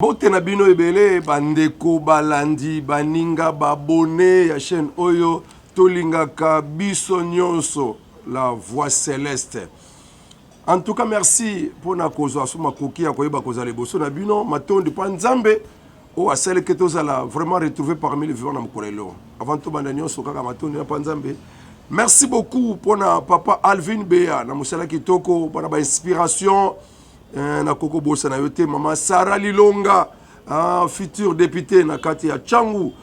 Bote na bino ebele bandeko balandi baninga babone ya chaîne oyo tolingaka biso nyonso la voix céleste. En tout cas merci pour na kozwa suma koki ya koyeba kozala boso na bino matondi pa nzambe o asele ke tozala vraiment retrouvé parmi les vivants na mokolelo. Avant tout banda nyonso kaka matondi na pa nzambe. Merci beaucoup pour na papa Alvin Bea na musala kitoko pour na ba inspiration na koko bosa na yote mama Sarah Lilonga futur député na kati ya Changu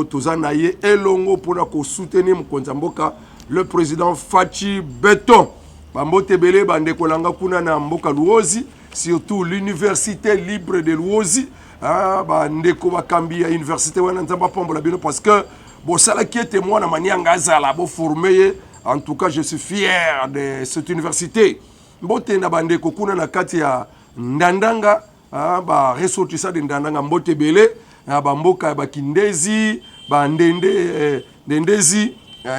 tozana ye elongo pona ko soutenir mkonza mboka le président Fachi Beton bambote belé bande kolanga kuna na mboka Luozi surtout l'université libre de Luozi bande ko bakambi ya université wana nzamba pombola bino parce que bosala qui est témoin na manianga zala bo formé. En tout cas je suis fier de cette université. Mbote na bande kokuna na kati ya Ndandanga ba ressortissa de Ndandanga mbote belé ba mboka ba Kindezi ba ndende ndendezi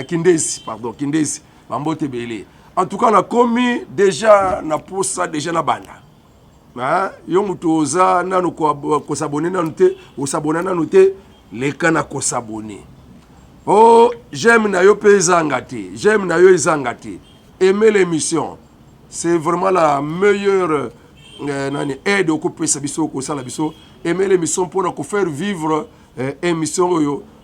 Kindezi pardon Kindezi ba mbote belé. En tout cas na komi déjà na posa déjà na banda yo mutoza nanu ko s'abonner nanu te o s'abonner nanu te le kana ko s'abonner. Oh j'aime na yo pezangati j'aime na yo ezangati aimer l'émission. C'est vraiment la meilleure aide au couple sabiso ko sala biso aimer l'émission pour nous faire vivre émission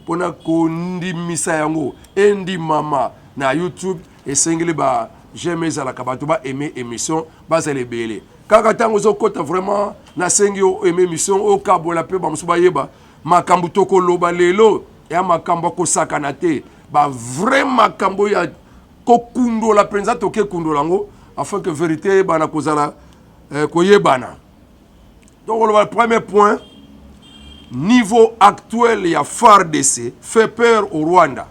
pour nous ndimisa yango endi mama na YouTube et single ba j'aime za la kabato ba aimer émission ba za lebele kaka tango zo kota vraiment na sengi o aimer émission o kabola pe ba musuba yeba makambu toko loba lelo ya makambo ko sakana te ba vraiment makambo ya kokundo la penza toke kundo lango afin que vérité bana kozala koyebana. Donc le premier point, niveau actuel il y a FARDC fait peur au Rwanda.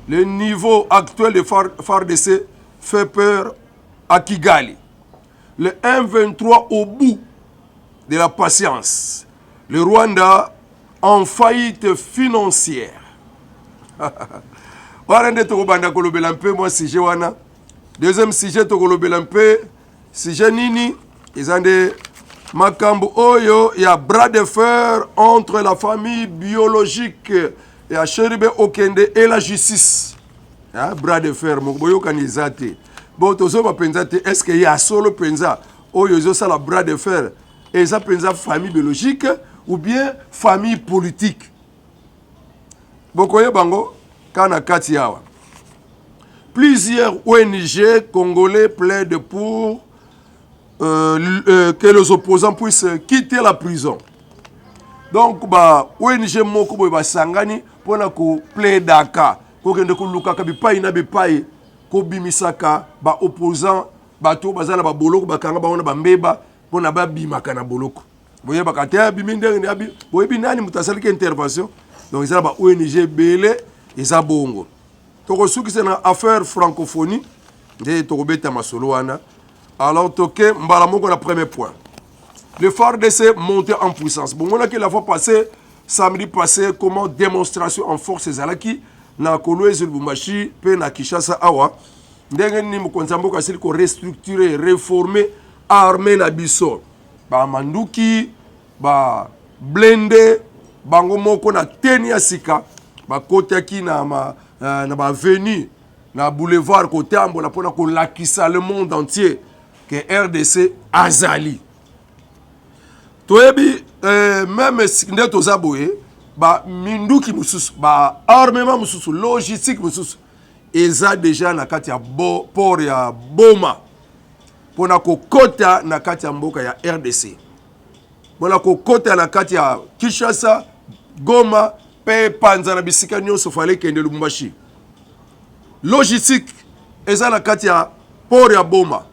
Le niveau actuel de FARDC fait peur à Kigali. Le 1-23 au bout de la patience. Le Rwanda en faillite financière. Warende tokobanda kolobela mpe moi si je wana. Deuxième sujet, sujet nini, ils ont des makambo oyo, il y a bras de fer entre la famille biologique et à Cheribe Okende et la justice. Bras de fer, mon boyo kanizate. Bon, tozo ma penzate, est-ce qu'il y a solo penza oyo zo ça la bras de fer et ça penza famille biologique ou bien famille politique? Bokoye bango kana kati yawa. Plusieurs ONG congolais plaident pour que les opposants puissent quitter la prison. Donc, ONG moko ba sangani pona ko plaidaka ko kende ko lukaka bipai na bipai ko bimisaka ba opposant bato bazala ba boloko bakanga ba ona ba mbeba pona ba bimaka na boloko. Boye bakata biminde ni abi boye binani mutasali ke intervention. Donc ils ba ONG belé eza bongo. Toko souki c'est une affaire francophonie de Tokobeta Masoloana. Alors toke mbalamoko na premier point. Le FARDC monté en puissance. Bon on a que la fois passée samedi passé comment démonstration en force ezalaki na Kolwezi Lubumbashi pe na Kinshasa awa. Ndenge ni mokonza mboka sili ko restructurer, réformer armée na biso. Ba manduki, ba blende, bango moko na teni ya sika, ba kotaki na ba venu na boulevard côté ambola pona ko lakisa le monde entier que RDC azali. Toyebi même nde tozaboye ba minduki mususu ba armement mususu logistique mususu eza déjà na kati ya port ya Boma pona ko kota na kati ya mboka ya RDC. Pona ko kota na kati ya Kinshasa, Goma pe panza na bisika nyonso fale kende Lubumbashi. Logistique eza na kati ya port ya Boma.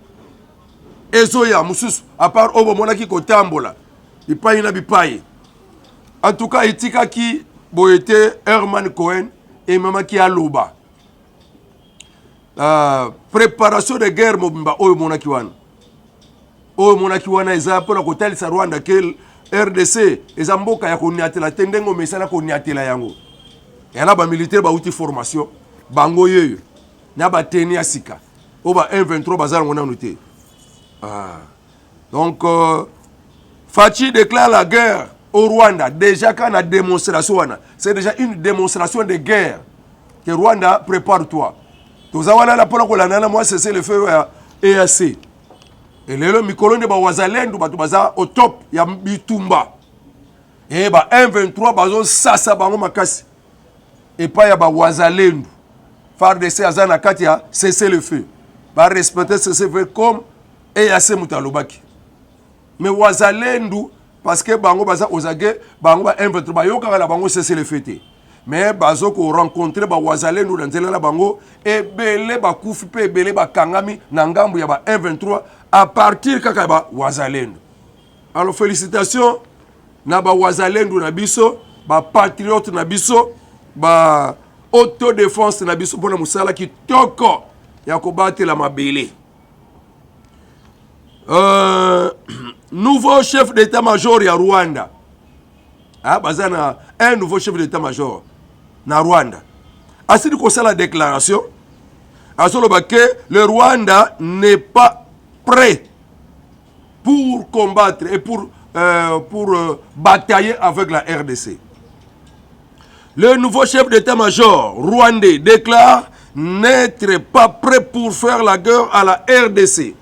Ezo ya mususu à part obo monaki ko tambola. Bipai na bipai. En tout cas etika ki boyete Herman Cohen et mamaki aloba. Préparation de guerre mobimba oyo monaki wana. Oyo monaki wana eza pona ko talisa Rwanda ke RDC eza mboka ya koniatela tendengo mesala koniatela yango. Yana ba militaire ba uti formation bango yeyo na ba teni asika. Oba 1-23 bazala ngona noté. Donc Fachi déclare la guerre au Rwanda. Déjà, quand on a démonstration, c'est déjà une démonstration de guerre que Rwanda prépare-toi. Tous awana la pona kolanana moi c'est le feu EAC. Et lelo mikolo de wazalendo batu baza au top ya bitumba. Et ba M23 bazo sasa bango makasi. Et pas ya ba wazalendo. FARDC azana kati ya cesser le feu. Ba respecter cesser le feu comme EAC mutalobaki. Mais wazalendo parce que bango baza ozage bango ba M23 ba yoka la bango cesser le feu. Mais bazo ko rencontrer ba wazalendo dans nzela bango ebele ba kufi pe ebele ba kangami na ngambu ya ba M23 à partir kaka ba wazalendo. Alors félicitations na ba wazalendo na biso, ba patriote na biso, ba autodéfense na biso pona musala kitoko ya ko batela mabele. Nouveau chef d'état-major ya Rwanda. Ah bazana un nouveau chef d'état-major na Rwanda. Asidi ko la déclaration, asoloba que le Rwanda n'est pas prêt pour combattre et pour batailler avec la RDC. Le nouveau chef d'état-major rwandais déclare n'être pas prêt pour faire la guerre à la RDC.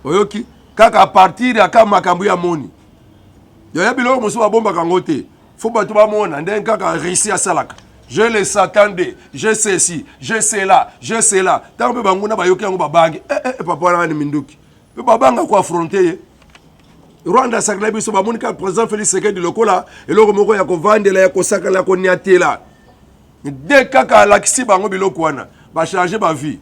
Oyoki, kaka à partir ya ka makambu ya moni. Yoya biloko mosu ba bomba kangote. Faut ba tuba mona ndenge kaka réussi à salaka. Je les attendais, je sais ci, je sais là, je sais là. Tant que banguna ba yoki yango ba bangi. Papa na ni minduki. Pe babanga ko affronter. Rwanda sakla biso ba monika président Félix Tshisekedi lokola eloko moko ya ko vandela ya ko sakala ko niatela. Dès kaka lakisi bango biloko wana ba changer ba vie.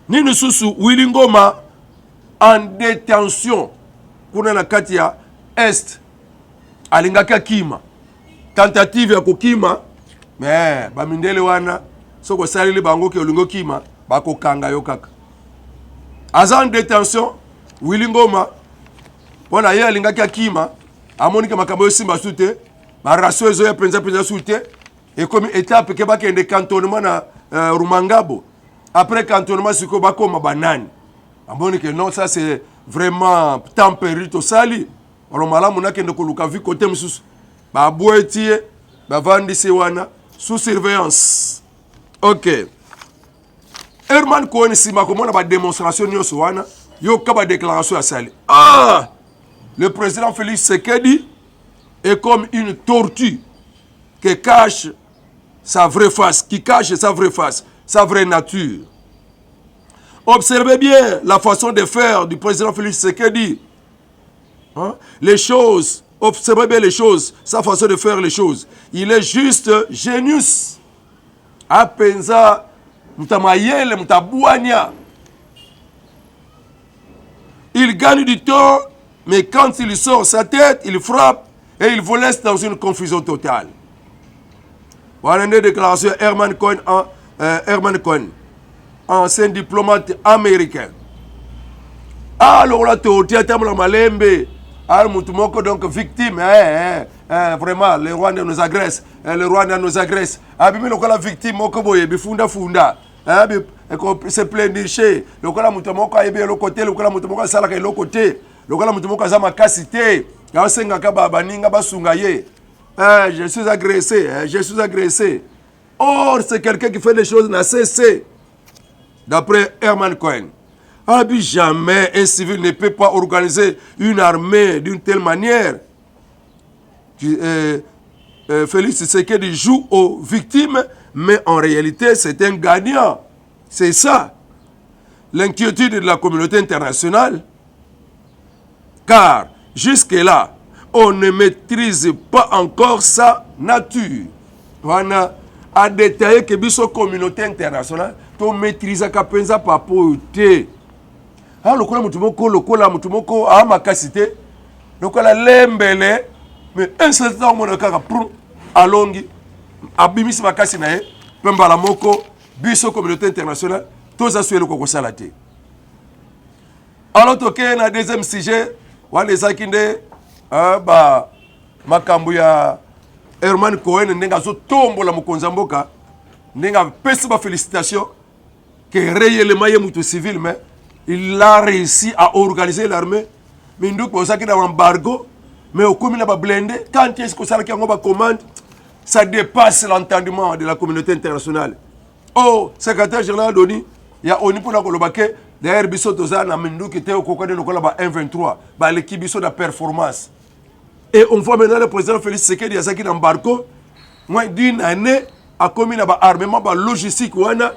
Nini susu Willy Ngoma en détention kuna na kati ya Est alingaka kima tentative ya kokima mais bamindele wana soko salili bango ke olingo kima bakokanga yo kaka aza en détention Willy Ngoma wana ye alingaka kima amonike makambo yo simba sute ba ratio ezo ya penza sute et comme étape ke bakende cantonnement na Rumangabo. Après cantonnement siko bakoma banani amonike non ça c'est vraiment tempéré to sali alors malamu nakende koluka vi côté mususu ba boetie ba vandisi wana sous surveillance. OK. Herman Cohen sima komona ba démonstration nyoso wana yo ka ba déclaration à sali. Ah! Le président Félix Tshisekedi est comme une tortue qui cache sa vraie face, sa vraie nature. Observez bien la façon de faire du président Félix Tshisekedi. Hein? Les choses, observez bien les choses, sa façon de faire les choses. Il est juste génius. Apenza, mutamayele, mutabouania. Il gagne du temps, mais quand il sort sa tête, il frappe et il vous laisse dans une confusion totale. Voilà une déclaration Herman Cohen, ancien diplomate américain. Alors là, tu as malembe. Donc victime, vraiment, le Rwanda nous agresse. Le Rwanda nous agresse. Abimi lokola victime, moko boye, bifunda funda. Se plaindre. Lokola mutomoko ayebe le côté, lokola mutomoko salaka le côté. Lokola mutomoko azama kasité. Yasenga kaba baninga basunga ye. Je suis agressé, je suis agressé. Or, c'est quelqu'un qui fait des choses n'a cessé. D'après Herman Cohen. Jamais un civil ne peut pas organiser une armée d'une telle manière. Félix Tshisekedi joue aux victimes, mais en réalité, c'est un gagnant. C'est ça. L'inquiétude de la communauté internationale. Car, jusque-là, on ne maîtrise pas encore sa nature. Voilà. A détaillé que la communauté internationale, on maîtrise la penza papote. Ah, le kola mutumoko, ah, ma cassité, le kola lembele, mais un seul temps, mon kaka prou, alongi, abimis ma cassinae, pembala moko, biso communauté internationale, tous a sué le koko salate. Alors, toké, na deuxième sujet, wale zakinde, makambu ya Herman Cohen, nenga zo tombo la mokonza mboka, nenga pesi ba félicitations, que réellement, il est civil, mais il a réussi à organiser l'armée Mindouk bozaki na embargo, mais au commun ba blindé, quand est-ce que ça qui en commande, ça dépasse l'entendement de la communauté internationale. Oh, secrétaire général d'ONU, il y a ONU pour la Kolobake, d'ailleurs biso toza na Mindouk était au kokone no kola ba 123, ba l'équipe biso de performance. Et on voit maintenant le président Félix Tshisekedi a qui embargo, moins d'une année a commis na ba armement ba logistique wana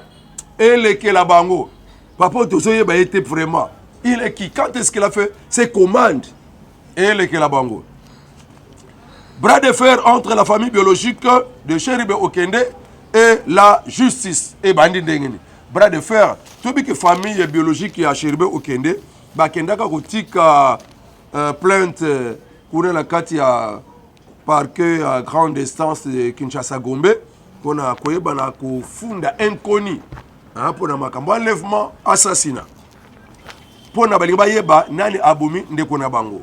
et les que la bango. Papa tozoye ba été vraiment. Il est qui quand est-ce qu'il a fait ses commandes et les que la bango. Bras de fer entre la famille biologique de Cheribe Okende et la justice. Et bandi ndengeni. Bras de fer, tout que famille biologique à Cheribe Okende, ba kendaka kotika plainte pour la carte à parquet à grande instance de Kinshasa Gombe pour na koyeba na kufunda inconnu pour na makambo enlèvement assassinat. Pour na balinga yeba nani abumi ndeko na bango.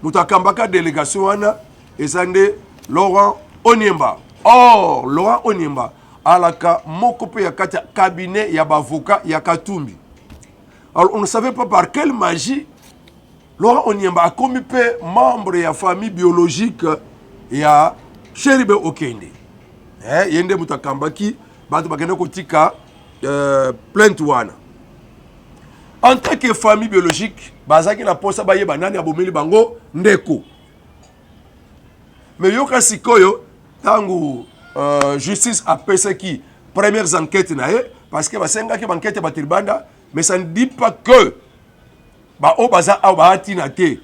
Mutakambaka délégation wana ezande Laurent Oniemba. Or Laurent Oniemba alaka moko pe ya kati cabinet ya bavocat ya Katumbi. Alors on ne savait pas par quelle magie Laurent Oniemba a commis membre de la famille biologique ya Cheribe Okende. Yende mutakamba ki batu bakende kotika plainte wana. En tant que famille biologique, bazaki na posa baye banani abomeli bango ndeko. Mais yoka sikoyo tangu justice a pesé qui premières enquêtes nae parce que basenga ki enquête batiribanda mais ça ne dit pas que ba o baza a ba tina te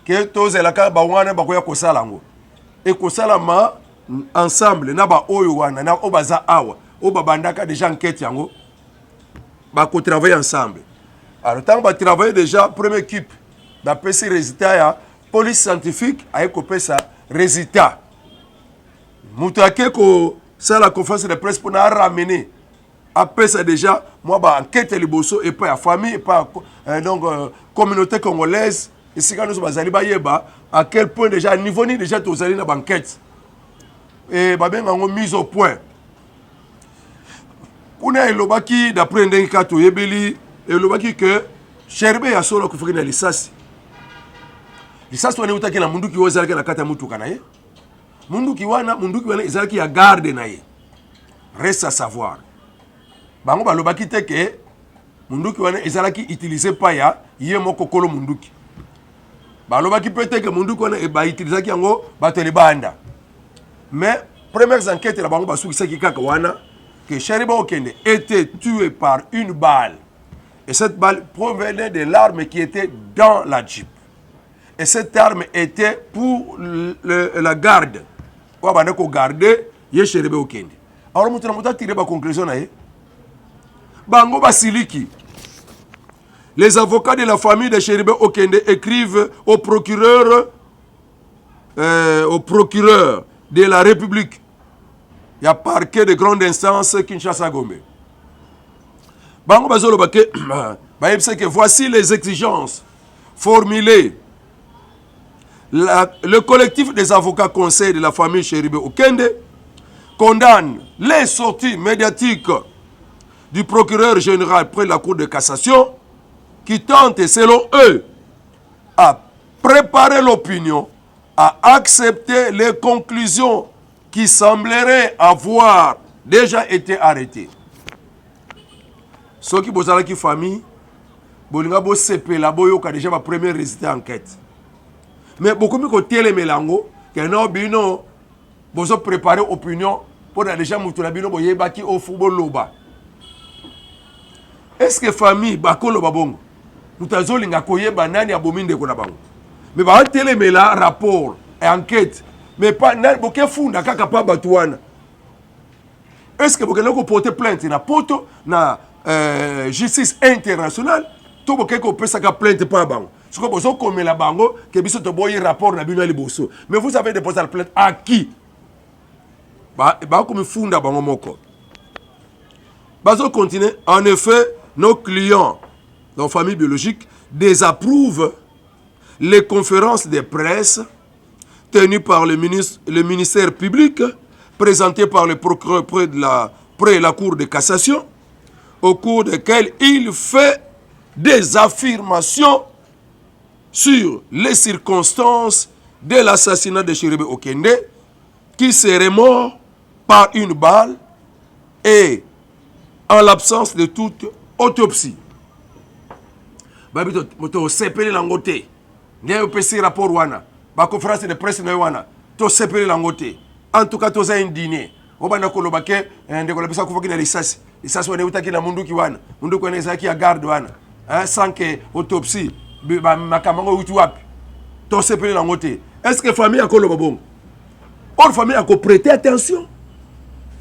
que tozela ka ba wana ba koya kosala ngo et kosala ma ensemble na ba oyo wana na o baza awa o babandaka déjà enquête yango ba ko travailler ensemble. Alors tant ba travailler déjà première équipe da PC résultat ya police scientifique a écopé ça résultat. Moutake ko ça la conférence de presse pour na ramener après ça déjà moi ba enquête liboso et pas la famille et pas donc communauté congolaise ici quand nous bazali ba yeba à quel point déjà niveau ni déjà tozali na banquette et ba benga ngo mise au point kuna elobaki d'après ndenge kato yebeli elobaki que Cheribe ya solo kufiki na lisasi wana utaki na munduki wozalaki na kata mutuka na ye munduki wana ezalaki ya garde na ye reste à savoir bango balobaki te ke munduki wana ezalaki utilisé pa ya ye moko kolo munduki balobaki pe te ke munduki wana ba utilisaki yango bato libanda mais premières enquêtes la bango basukisaki kaka wana que Cheribe Okende était tué par une balle et cette balle provenait de l'arme qui était dans la Jeep. Et cette arme était pour la garde. On va garder Cheribe Okende. Alors, nous avons tiré la conclusion. Bango Basiliki. Les avocats de la famille de Cheribe Okende écrivent au procureur de la République. Il y a parquet de grande instance Kinshasa Gombe. Bango Bazolo Bake, voici les exigences formulées. Le collectif des avocats conseils de la famille Cheribe Okende condamne les sorties médiatiques du procureur général près de la Cour de cassation qui tente, selon eux, à préparer l'opinion, à accepter les conclusions qui sembleraient avoir déjà été arrêtées. Ceux qui bozala qui famille, bolinga bo sepela boyo ka déjà ma première résultat enquête. Mais beaucoup de côté les mélango, que non bino bozo préparer opinion pour déjà mutu na bino boyeba ki au football loba. Est-ce que famille bakolo babongo mutazolinga koyeba nani abominde ko na bango. Mais ba télé mela rapport et enquête, mais pas nani boke funda kaka pa batuana. Est-ce que boke loko porter plainte na poto na justice internationale to boke ko pesa ka plainte pa bango. Ce que vous avez la bango, que vous avez un rapport na bino liboso. Mais vous avez déposé la plainte à qui? Comme funda bango moko. Bazo continue. En effet, nos clients, nos familles biologiques, désapprouvent les conférences de presse tenues par le ministère public, présentées par le procureur près de la Cour de cassation, au cours desquelles il fait des affirmations sur les circonstances de l'assassinat de Chéribé Okende, qui serait mort par une balle et en l'absence de toute autopsie. Babito moto sepeli langote. Ndio pesi rapport wana. Ba conférence de presse na wana. To sepeli langote. En tout cas toza indigné. Obana koloba ke ndeko labisa kufa kina lisasi. Lisasi wana utaki na munduki wana. Munduki wana ezaki ya garde wana. Sans que autopsie ba makamango utu wapi. To sepeli langote. Est-ce que famille akoloba bongo? Or famille a prêter attention.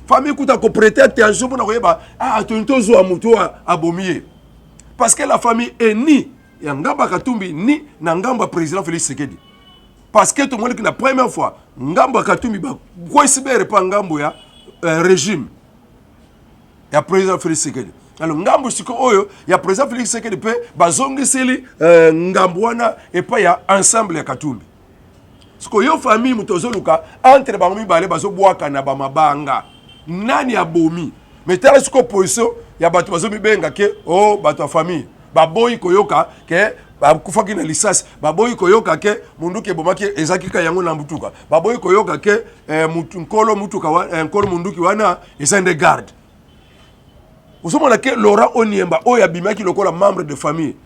Famille kuta ko prêter attention pour na koyeba tonto zo amuto abomier. Parce que la famille est ni Ngamba Katumbi ni Ngamba président Félix Tshisekedi. Parce que tout le monde qui la première fois Ngamba Katumbi ba kwesibere pa ngambo ya régime ya président Félix Tshisekedi. Alors ngambo siko oyo ya président Félix Tshisekedi pe bazongiseli ngambo wana et pas ya ensemble ya Katumbi. Siko yo famille mutozoluka entre bango mibale bazobwaka na ba mabanga. Nani abomi? Mais tala siko position ya bato bazomi benga ke bato ya famille baboyi koyoka ke bakufa kina lisasi baboyi koyoka ke mundu ke bomaki ezaki ka yango na mbutuka baboyi koyoka ke nkolo mutuka nkolo munduki wana ezande garde usomona ke Laurent Oniemba oya bimaki lokola membre de famille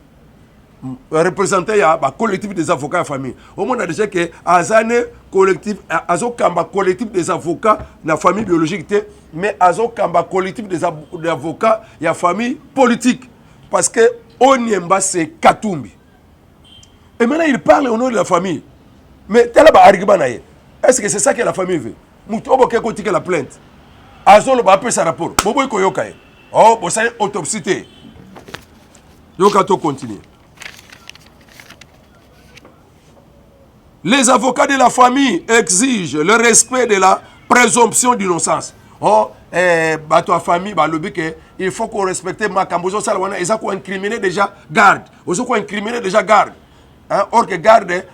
représentant ya ba collectif des avocats de famille au monde a déjà que azane collectif azokamba collectif des avocats na famille biologique té mais azokamba collectif des avocats ya famille politique parce que Oniemba c'est Katumbi et maintenant il parle au nom de la famille mais tel ba argument na ye est-ce que c'est ça que la famille veut muto oboke ko tike la plainte azolo ba apesa rapport boboy ko yoka ye bo ça autopsie té yoka to continuer. Les avocats de la famille exigent le respect de la présomption d'innocence. Bato famille, il faut qu'on respecte ma cambozo salwana, ils ont incriminé déjà garde. Ils ont incriminé déjà garde. Or que garde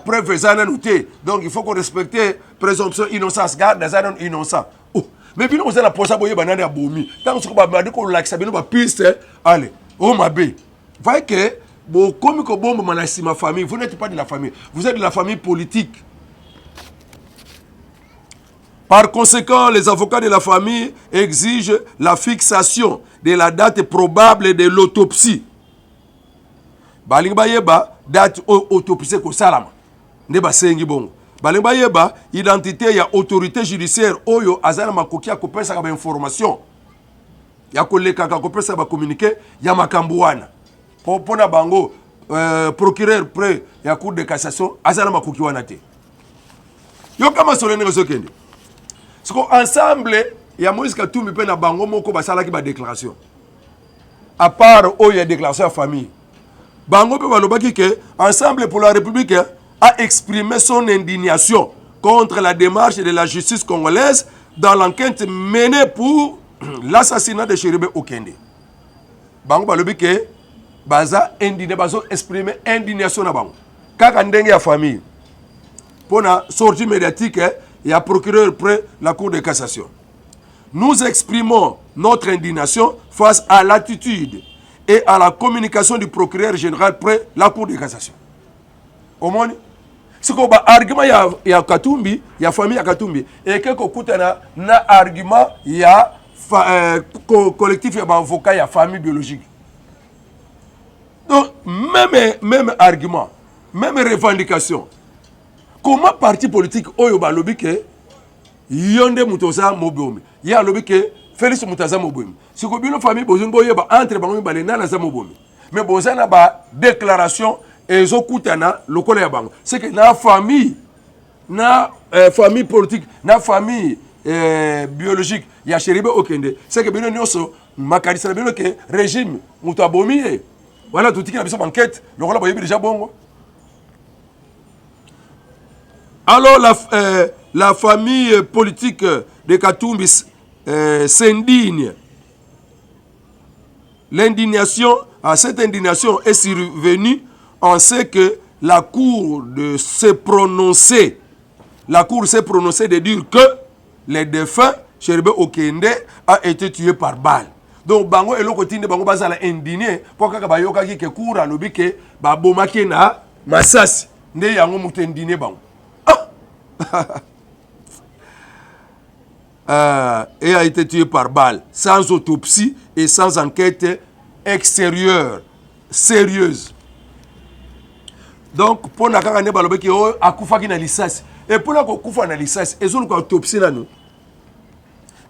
preuve zananoute. Donc il faut qu'on respecte présomption d'innocence. Garde zanon innocent. Mais puis nous on a posé boye banane à bomi. Tant que ba dit qu'on l'accès nous ba piste allez. Ma bé. Voyez que comme ma famille, vous n'êtes pas de la famille, vous êtes de la famille politique. Par conséquent, les avocats de la famille exigent la fixation de la date probable de l'autopsie. Balingba yeba date autopsie ko salama. Neba sengi bongo. Balingba yeba identité ya autorité judiciaire oyo azana makoki ya kopesa ka information. Ya koleka ka kopesa ba communiquer ya makambuana. Pour na bango procureur près ya cour de cassation azana makoki wana te yo kama solene ngozokende siko ensemble ya Moïse Katumbi pe na bango moko basalaki ba déclaration à part oyo déclaration à famille bango pe balobaki que ensemble pour la République a exprimé son indignation contre la démarche de la justice congolaise dans l'enquête menée pour l'assassinat de Chéribé Okende. Bango balobi que baza indigné bazo exprimer indignation na bango kaka ndenge ya famille pona sortie médiatique ya procureur près la cour de cassation. Nous exprimons notre indignation face à l'attitude et à la communication du procureur général près la cour de cassation. Au moins siko ba argument ya Katumbi ya famille ya Katumbi et que kokutana na argument ya collectif ya ba avocat ya famille biologique. Donc, même argument, même revendication. Comment parti politique oyo ba lobi ke yonde mutoza mobomi. Ya lobi ke Félix Mutaza mobomi. Si ko bino famille bozumbo yeba entre bango mibale na za mobomi. Mais bozana ba déclaration ezokutana lokola ya bango. C'est que na famille famille politique, na famille biologique ya Chéribé Okende. C'est que bino nyonso makanisa bino ke régime mutabomi. Voilà tout qui a besoin d'enquête. Le rôle est déjà bon. Alors la famille politique de Katumbi s'indigne. Cette indignation est survenue en ce que la Cour s'est prononcée de dire que le défunt Chéribé Okende a été tué par balle. donc bango eloko tinde bango bazala indigné po kaka bayokaki ke cour alobi ke babomaki na masasi nde yango moto indigné bango et a été tué par balle sans autopsie et sans enquête extérieure sérieuse. Donc pour na kaka ne balobi ke o akufaki na lisasi et pour na kokufa na lisasi ezolu ko autopsie na nous.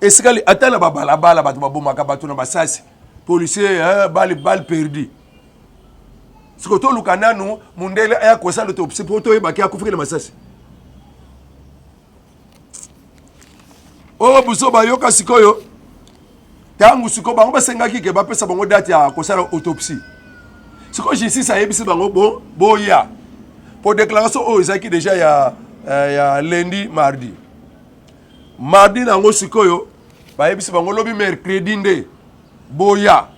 Et c'est quand atteint la balabala bato babomaka bato na basasi policier balle perdu. Ce que to lukana nous mundele aya kosa l'autopsie pour to yebaki akufaki na masasi. Oh buso bayoka sikoyo tangu siko bango basengaki ke bapesa bango date ya kosala autopsie. Siko justice ayebisi bango bo ya pour déclaration o ezaki déjà ya lundi mardi. Mardi nango sikoyo bayebisi bango lobi mercredi nde boya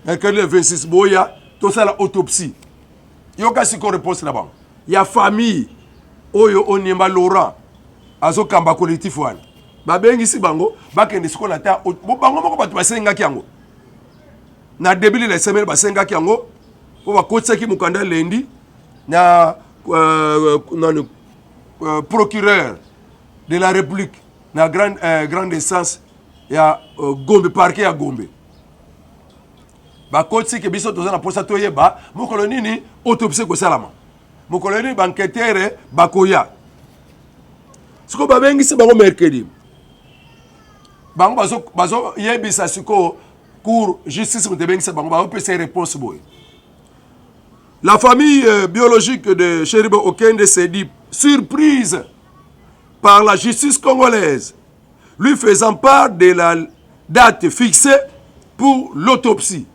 mercredi le 26 boya tosala autopsie. Yoka siko réponse na bango ya famille oyo onyemba Laurent azo kamba collectif wana babengisi bango bakende siko na ta bango moko bato basengaki yango na début la semaine basengaki yango po bakotisaki mukanda lundi na procureur de la République na grande instance ya Gombe parquet ya Gombe bakotisaki biso tozana posa toyeba mokolo nini autopsie ko salama mokolo nini banquêteur bakoya siko babengisi bango mercredi bango bazo yebisa siko cour justice mutebengisa bango bapesa réponse boy. La famille biologique de Cheribo Okende s'est dit surprise par la justice congolaise, lui faisant part de la date fixée pour l'autopsie.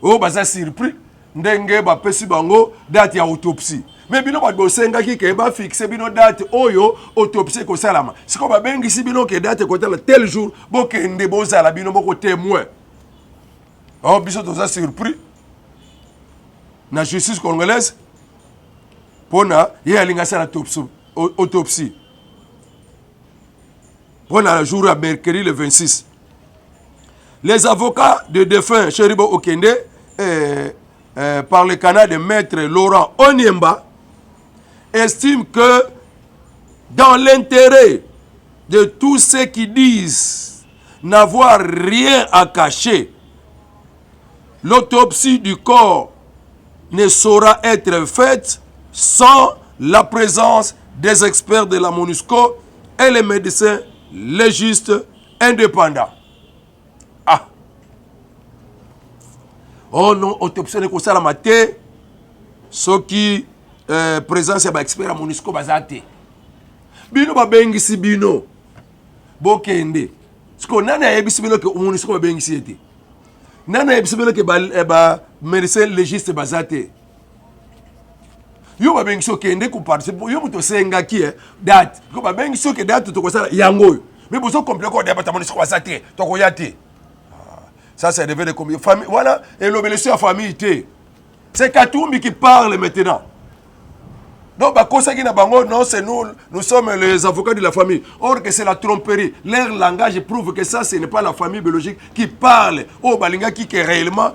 Oh, baza surpris, ndenge bapesi bango date ya autopsie. Mais bino ba bosengaki ke ba fixé bino date oyo autopsie ko salama. Siko ba bengisi bino ke date ko tala tel jour bokende bozala bino boko témoin. Oh, biso toza surpris. Na justice congolaise pona ye alinga sala autopsie pona le jour à mercredi le 26. Les avocats de défunt Cheribo Okende par le canal de maître Laurent Onyemba estiment que dans l'intérêt de tous ceux qui disent n'avoir rien à cacher, l'autopsie du corps ne saura être faite sans la présence des experts de la MONUSCO et les médecins légistes indépendants. Ah! Oh non, autopsie ne concerne la maté, ce qui présence ya ba expert à MONUSCO bazate. Bino ba bengisi bino bokende. Siko nana yebisi bino ke MONUSCO ba bengisi ete. Nana yebisi bino ke ba médecin légiste bazate. Yo ba bengisi okende ku participer yo muto senga ki date. Ko ba bengisi ke date to kosala yango. Mais bozo complet ko debata MONUSCO bazate to ko yate. Ça c'est devenu comme famille. Voilà, et l'obéissance à famille. C'est Katumbi qui parle maintenant. Donc, non, c'est nous sommes les avocats de la famille. Or que c'est la tromperie. Leur langage prouve que ça, ce n'est pas la famille biologique qui parle. Oh, balinga qui est réellement,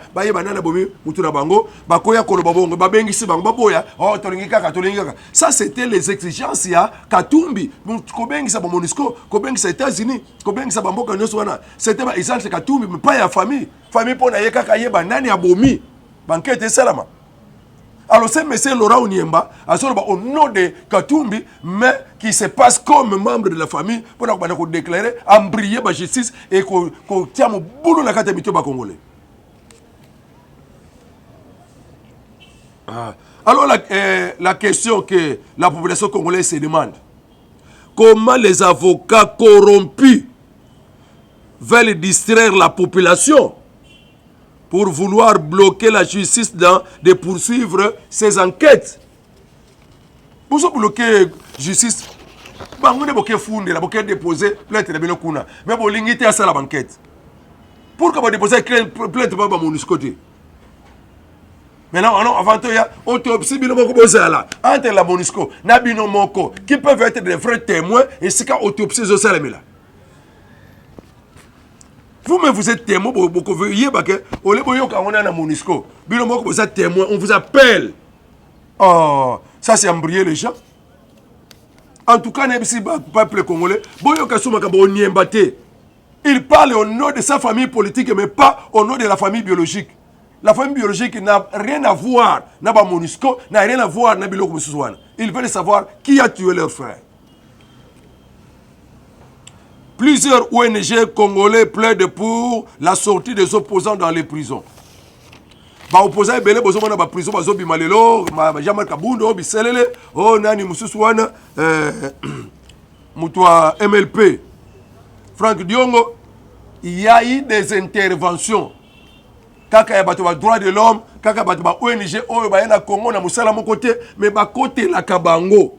ça, c'était les exigences. Il y a Katumbi, États-Unis, c'était les exigences de Katumbi, mais pas la famille. Famille pour la bomi. Banquette salama. Alors c'est M. Laurent Onyemba, au nom de Katumbi, mais qui se passe comme membre de la famille pour nous déclarer, embrayer la justice et qu'on tient au boulot de la catégorie congolais. Alors la question que la population congolaise se demande, comment les avocats corrompus veulent distraire la population pour vouloir bloquer la justice de poursuivre ses enquêtes. Pour bloquer la justice, vous pouvez déposer plainte de Benokuna. Mais vous pouvez à la banquette. Pourquoi vous déposez plainte de MONUSCO? Maintenant, avant tout, il y a autopsie entre la MONUSCO et Binomoko qui peuvent être des vrais témoins et c'est qu'à autopsie de Salamela. Vous-même, vous êtes témoin, on a MONUSCO. Vous êtes témoin, on vous appelle. Oh, ça c'est embryer les gens. En tout cas, le peuple congolais, il parle au nom de sa famille politique, mais pas au nom de la famille biologique. La famille biologique n'a rien à voir, n'a pas MONUSCO, n'a rien à voir, n'a pas Moussousouane. Ils veulent savoir qui a tué leur frère. Plusieurs ONG congolais plaident pour la sortie des opposants dans les prisons. Les opposants belé bozo na ba prison bazo bimalelo, Jean-Marc Kabundo, biselele, oh nani Moussousouane, Moutoua MLP, Franck Diongo, il y a eu des interventions. Kaka ya bato ba droit de l'homme, kaka bato ba ONG oyo ba na Congo na musala mon côté, mais ba côté la Kabango.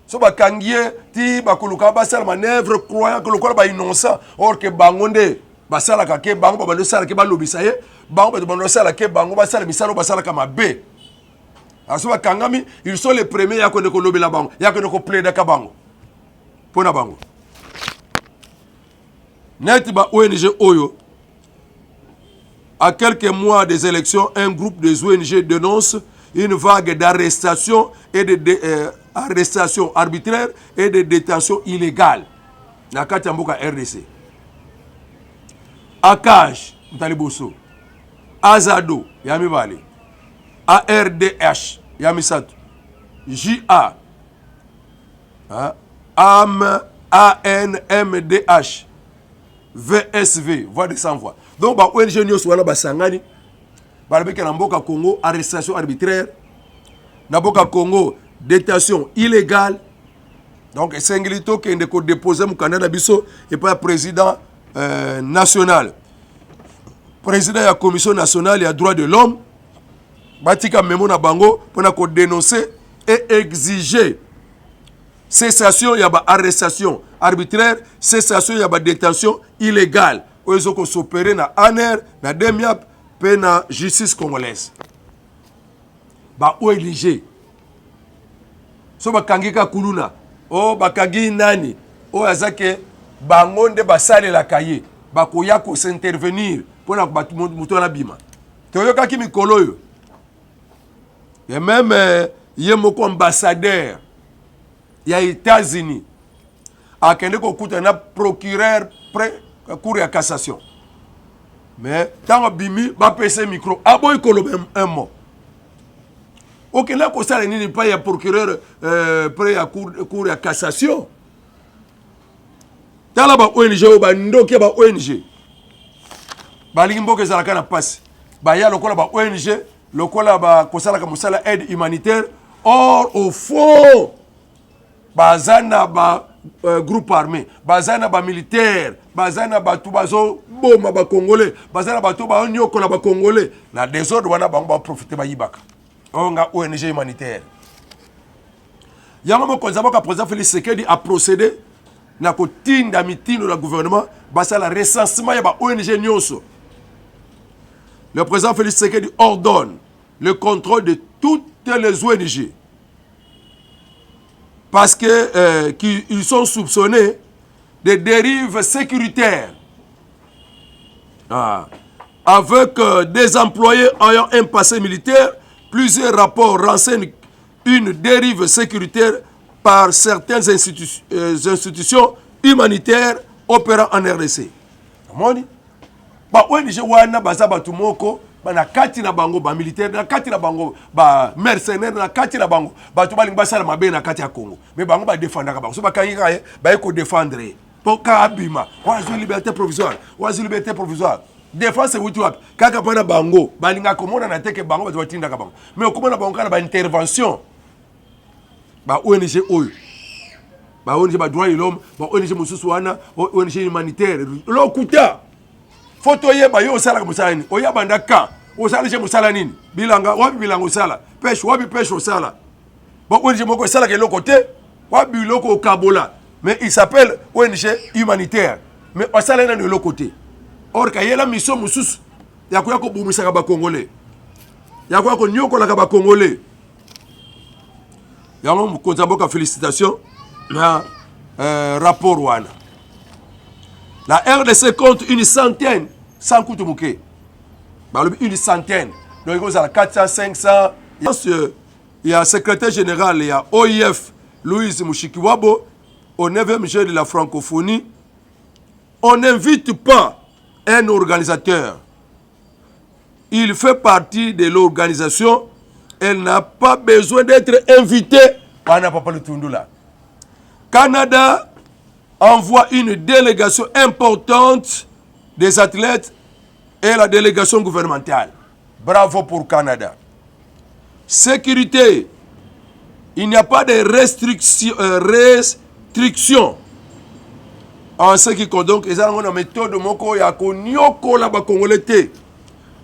So ba kangie ti ba koluka ba sala manœuvre croyant que le corps ba innocent, or que bangonde ba sala ka ke bango ba sala ke ba lobisa ye, bango ba sala ke bango ba sala misalo ba sala kama be. Aso ba kangami, ils sont les premiers ya ko ne ko lobela bango, ya ko ne ko plaider ka bango. Pona bango. Net ba ONG oyo. À quelques mois des élections, un groupe des ONG dénonce une vague d'arrestations et de arrestations arbitraires et de détentions illégales. Na kati ya mboka RDC. ACAJ, Mtaliboso. Azado, Yamibale. ARDH, Yamisatu. JA. ANMDH. VSV, voix de sans voix. Donc, bah, ONG Nyos wana basangani, balabeke na mboka Congo, arrestation arbitraire, na mboka Congo, détention illégale. Donc, Sengilito qui est déposé au Canada biso et pas président national. Président de la Commission nationale et droits de l'homme, Batika Memona Bango, pour dénoncer et exiger cessation, il y a arrestation arbitraire, cessation, il y a détention illégale. Ils ont s'opérer na ANER, na DEMIAP, et na justice congolaise. Ba ONG. So ba kangika kuluna. O ba kangi nani. O azake bangonde ba sale la kaye. Ba koya ko s'intervenir pour na muto na bima. Toyoka ki mikolo yo. Et même yemoko ambassadeur ya États-Unis a kende ko kuta na procureur près cour de cassation. Mais tant bimi ba pese micro aboy kolobe un mot. OK là ko sala nini pas ya procureur près à cour de cassation. Tala ba ONG ba ndoki ba ONG. Ba limbo ke zalaka na passe. Ba ya lokola ba ONG, lokola ba ko sala ka musala aide humanitaire. Or au fond bazana ba groupe armé, bazana ba militaire, bazana ba tubazo boma ba congolais, bazana ba tuba nyoko na ba congolais, na désordre wana bango ba profiter ba yibaka. Onga ONG humanitaire. Yango mo konzaba ka président Félix Tshisekedi a procédé na ko tinda mitino na gouvernement basala recensement ya ba ONG nyonso. Le président Félix Tshisekedi ordonne le contrôle de toutes les ONG. Parce qu'ils sont soupçonnés de dérives sécuritaires. Avec des employés ayant un passé militaire, plusieurs rapports renseignent une dérive sécuritaire par certaines institutions humanitaires opérant en RDC. ONG wana baza batu moko na kati na bango ba militaire na kati na bango ba mercenaire na kati na bango batu balingi basala mabe na kati ya Congo mais bango ba défendre ka bango so ba kangika ye ba ko défendre pour ka abima wazo liberté provisoire défense wutu wapi kaka pana bango balinga komona na teke bango batu batinda ka bango mais okomona bango kana ba intervention ba ONG oyo ba ONG ba droit de l'homme ba ONG mususu wana ONG humanitaire lokuta photo yeba yo osala ka musala nini oya banda ka osala je musala nini bilanga wapi bilanga osala pêche wapi pêche osala bon ONG moko osala ke loko te wapi loko kabola mais il s'appelle ONG humanitaire mais osala na loko te or ka yela mission mususu ya ko bumisa ka ba congolais ya ko nyokola ka ba congolais ya mo konza boka félicitations na rapport wana La RDC compte une centaine, sans coût de mouquet. Une centaine. Donc, il y a 400, 500. Il y a un secrétaire général, il y a OIF, Louise Mushikiwabo, au 9e jour de la francophonie. On n'invite pas un organisateur. Il fait partie de l'organisation. Elle n'a pas besoin d'être invitée. Canada envoie une délégation importante des athlètes et la délégation gouvernementale. Bravo pour Canada. Sécurité. Il n'y a pas de restrictions en ce qui compte. Donc, il y a une méthode de moko ya konyoko la ba congolais.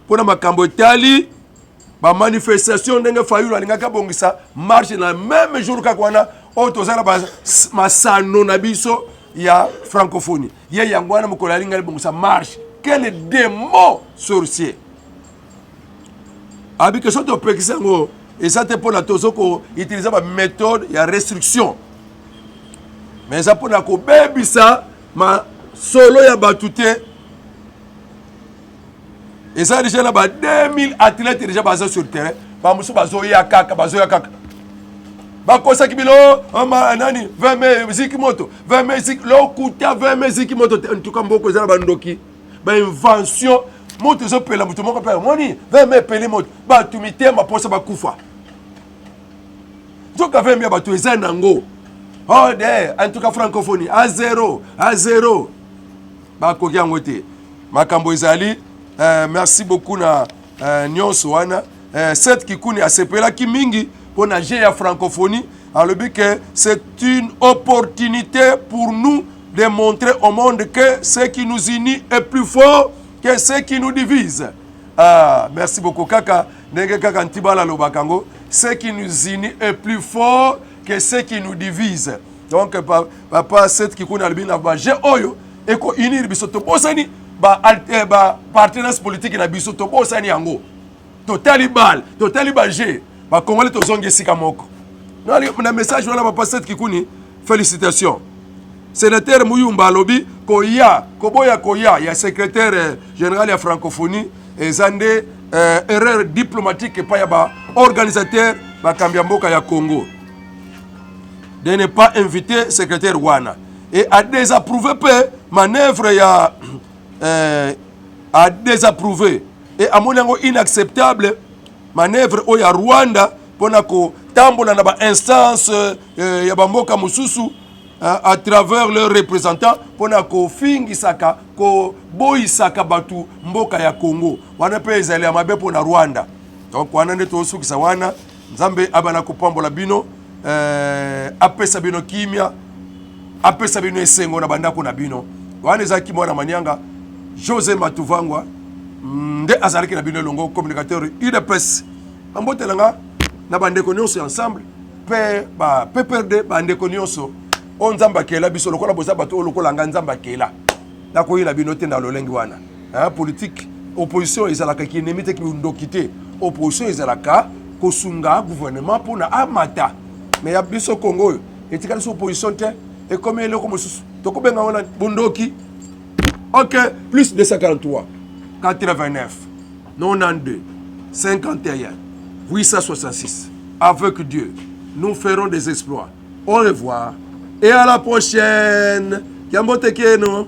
Pour la Cambodge, la manifestation de Fayou la bongisa marche dans le même jour que Kwana. Autozana masano na biso ya francophonie. Ya yangwana mukola linga bongisa marche. Quel démon sorcier. Abi que soto pekisango. Et ça, c'est pour la Tozoko utiliser la méthode, il y a restriction. Mais ça, pour la baby, ça, ma solo, il y a batouté. Et ça, déjà, il y a 2000 athlètes déjà basés sur le terrain. Bamusu bazoya kaka, bazoya kaka. Bakosa kibilo, 20 mai zikimoto, 20 mai zikimoto, 20 mai zikimoto. En tout cas, beaucoup de gens bandoki. Invention. Moto zo pela mutu moko pela. Moni, 20 mai pele moto. Ba tumite ma posa ba kufa. Donc, avec mes bateaux, ils ont un oh, en tout cas, francophonie, à zéro. Makambo Izali, merci beaucoup na Nyonso wana. Cette kikuni a sepela ki mingi pour nager la francophonie. Alors, le but que c'est une opportunité pour nous de montrer au monde que ce qui nous unit est plus fort que ce qui nous divise. Ah, merci beaucoup, Kaka. Kaka Ntibala Lobakango. Ce qui nous unit est plus fort que ce qui nous divise. Donc, papa, cette qui connaît le bien, j'ai oyo, et qu'on unit bisoto bosani, partenaires politiques na bisoto bosani ango. Totali balje, Congolais to zonge sikamoko. Na message wala papa cette qui connaît, félicitations. Sénateur Mouyumba Lobi, Koya, il y a secrétaire général de la francophonie, et Zande, erreur diplomatique et pas yaba organisateur Bakambiamboka ya Congo. De ne pas inviter secrétaire Wana. Et à désapprouver peu, manœuvre à désapprouver. Et à mon avis inacceptable, manœuvre au ya Rwanda, pour que tambola na ba instance ya bamboka mususu, à travers leurs représentants pour ko fingi saka ko boy saka batu mboka ya Congo wana pe ezali ya mabe pour na Rwanda. Donc wana ndeto sukisa wana Nzambe abana kopambola bino apesa bino kimia apesa bino esengo na bandako na bino wana ezaki mwana manyanga José Matuvangwa nde azalaki na bino longo communicateur UDPS ambotelanga na bandeko nyonso ensemble pe ba PPRD bandeko nyonso on Nzamba kela biso lokola boza bato lokola nga Nzamba kela na koyela bino te na lolengi wana politique opposition ezalaka ki nemite ki ndokite opposition ezalaka kosunga gouvernement pona amata mais ya biso Congo etikali so opposition te et comme eloko mosusu tokobenga wana bundoki OK plus 243 89 92 51 866 avec Dieu nous ferons des exploits. Au revoir et à la prochaine. Kiambote Keno.